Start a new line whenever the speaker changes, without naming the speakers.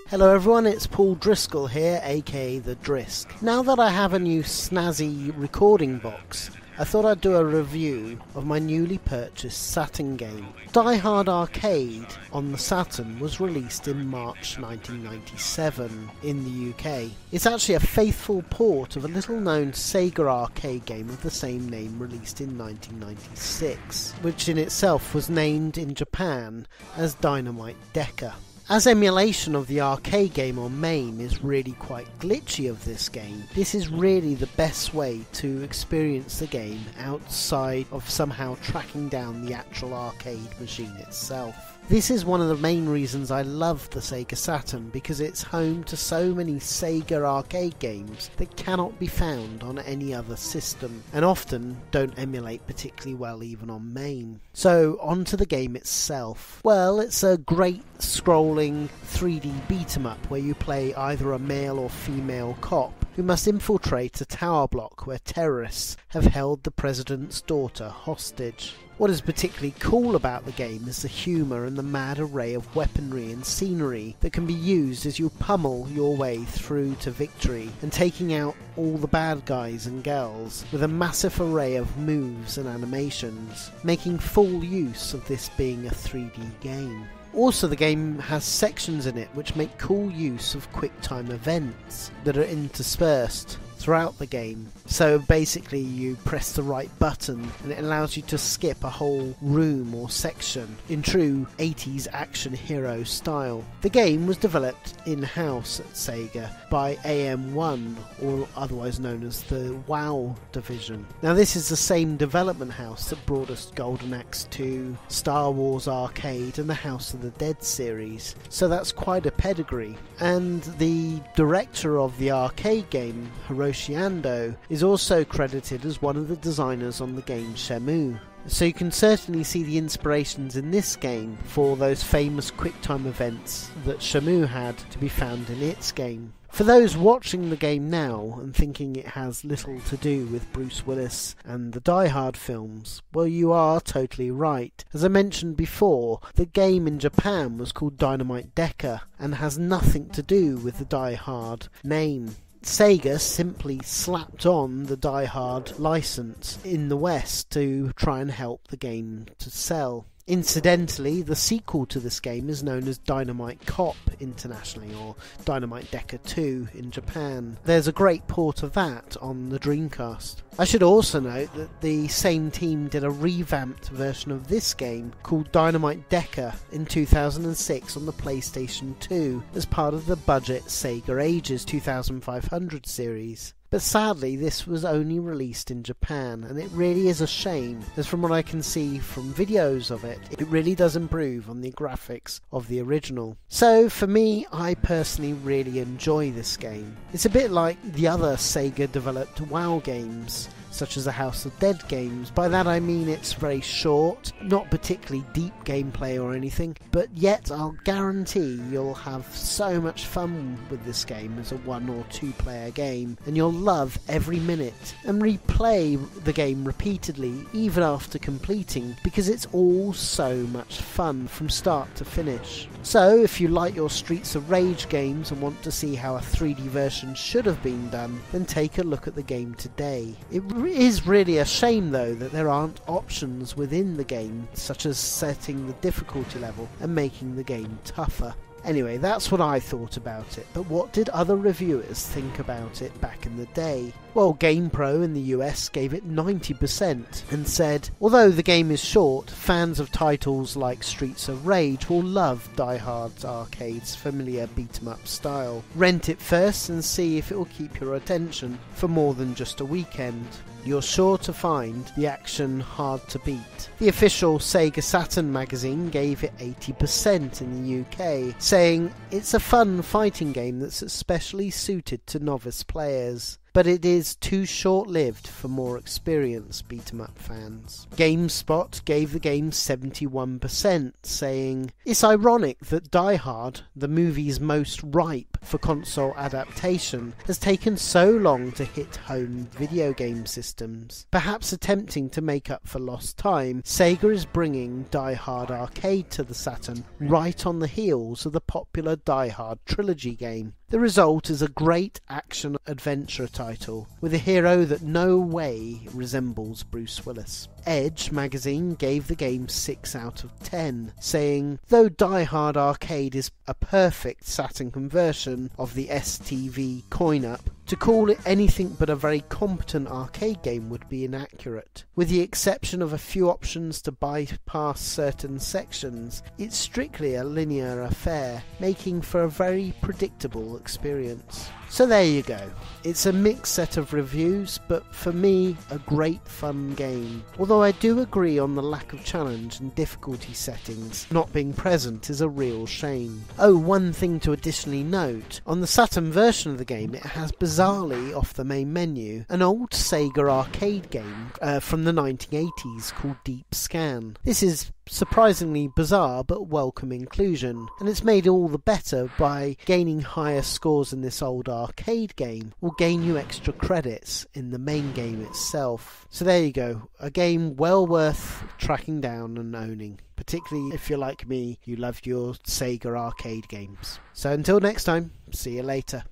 Hello everyone, it's Paul Driscoll here, aka the Drisk. Now that I have a new snazzy recording box, I thought I'd do a review of my newly purchased Saturn game. Die Hard Arcade on the Saturn was released in March 1997 in the UK. It's actually a faithful port of a little known Sega arcade game of the same name released in 1996, which in itself was named in Japan as Dynamite Decker. As emulation of the arcade game on MAME is really quite glitchy of this game, this is really the best way to experience the game outside of somehow tracking down the actual arcade machine itself. This is one of the main reasons I love the Sega Saturn, because it's home to so many Sega arcade games that cannot be found on any other system, and often don't emulate particularly well even on MAME. So onto the game itself. Well, it's a great scrolling 3D beat-em-up where you play either a male or female cop who must infiltrate a tower block where terrorists have held the president's daughter hostage. What is particularly cool about the game is the humour and the mad array of weaponry and scenery that can be used as you pummel your way through to victory and taking out all the bad guys and girls with a massive array of moves and animations, making full use of this being a 3D game. Also, the game has sections in it which make cool use of quick-time events that are interspersed throughout the game. So basically you press the right button and it allows you to skip a whole room or section in true 80s action hero style. The game was developed in-house at Sega by AM1, or otherwise known as the WoW division. Now this is the same development house that brought us Golden Axe 2, Star Wars Arcade and the House of the Dead series, so that's quite a pedigree. And the director of the arcade game, Hiroshi Ando, is also credited as one of the designers on the game Shenmue. So you can certainly see the inspirations in this game for those famous quick-time events that Shenmue had to be found in its game. For those watching the game now and thinking it has little to do with Bruce Willis and the Die Hard films, well, you are totally right. As I mentioned before, the game in Japan was called Dynamite Decker and has nothing to do with the Die Hard name. Sega simply slapped on the Die Hard license in the West to try and help the game to sell. Incidentally, the sequel to this game is known as Dynamite Cop internationally, or Dynamite Decker 2 in Japan. There's a great port of that on the Dreamcast. I should also note that the same team did a revamped version of this game called Dynamite Decker in 2006 on the PlayStation 2 as part of the budget Sega Ages 2500 series. But sadly this was only released in Japan, and it really is a shame, as from what I can see from videos of it, it really does improve on the graphics of the original. So for me, I personally really enjoy this game. It's a bit like the other Sega developed WoW games, such as the House of Dead games. By that I mean it's very short, not particularly deep gameplay or anything, but yet I'll guarantee you'll have so much fun with this game as a 1 or 2 player game, and you'll love every minute and replay the game repeatedly even after completing, because it's all so much fun from start to finish. So if you like your Streets of Rage games and want to see how a 3D version should have been done, then take a look at the game today. It is really a shame though that there aren't options within the game, such as setting the difficulty level and making the game tougher. Anyway, that's what I thought about it, but what did other reviewers think about it back in the day? Well, GamePro in the US gave it 90% and said, although the game is short, fans of titles like Streets of Rage will love Die Hard Arcade's familiar beat-em-up style. Rent it first and see if it will keep your attention for more than just a weekend. You're sure to find the action hard to beat. The official Sega Saturn magazine gave it 80% in the UK, saying it's a fun fighting game that's especially suited to novice players. but it is too short-lived for more experienced beat-em-up fans. GameSpot gave the game 71%, saying, "It's ironic that Die Hard, the movie's most ripe for console adaptation, has taken so long to hit home video game systems. Perhaps attempting to make up for lost time, Sega is bringing Die Hard Arcade to the Saturn right on the heels of the popular Die Hard trilogy game. The result is a great action-adventure title, with a hero that no way resembles Bruce Willis." Edge magazine gave the game 6 out of 10, saying, "Though Die Hard Arcade is a perfect Saturn conversion of the STV coin-up, to call it anything but a very competent arcade game would be inaccurate. With the exception of a few options to bypass certain sections, it's strictly a linear affair, making for a very predictable experience." So there you go. It's a mixed set of reviews, but for me, a great fun game. Although I do agree on the lack of challenge and difficulty settings not being present is a real shame. Oh, one thing to additionally note, on the Saturn version of the game it has bizarrely off the main menu an old Sega arcade game from the 1980s called Deep Scan. This is surprisingly bizarre but welcome inclusion, and it's made all the better by gaining higher scores in this old arcade game will gain you extra credits in the main game itself. So there you go, a game well worth tracking down and owning, particularly if you're like me, you loved your Sega arcade games. So until next time, see you later.